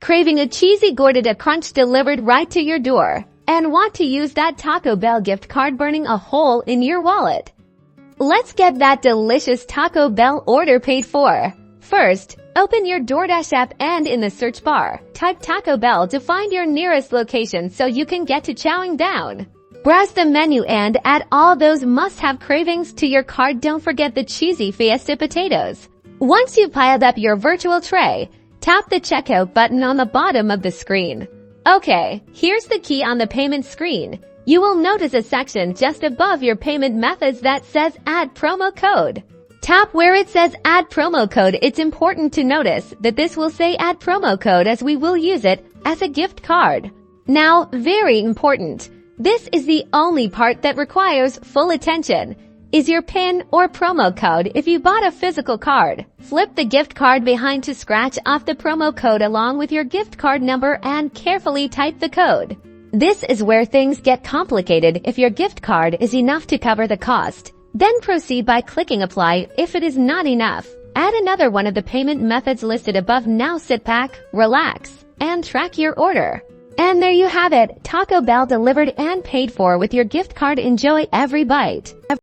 Craving a cheesy gordita crunch delivered right to your door? And want to use that Taco Bell gift card burning a hole in your wallet? Let's get that delicious Taco Bell order paid for. First, open your Doordash app and in the search bar, type Taco Bell to find your nearest location so you can get to chowing down. Browse the menu and add all those must-have cravings to your cart. Don't forget the cheesy Fiesta potatoes. Once you've piled up your virtual tray, tap the checkout button on the bottom of the screen. Okay, here's the key on the payment screen. You will notice a section just above your payment methods that says Add Promo Code. Tap where it says Add Promo Code. It's important to notice that this will say Add Promo Code as we will use it as a gift card. Now, very important, this is the only part that requires full attention. Is your PIN or promo code if you bought a physical card. Flip the gift card behind to scratch off the promo code along with your gift card number and carefully type the code. This is where things get complicated if your gift card is enough to cover the cost. Then proceed by clicking apply. If it is not enough, add another one of the payment methods listed above. Now sit back, relax, and track your order. And there you have it, Taco Bell delivered and paid for with your gift card. Enjoy every bite.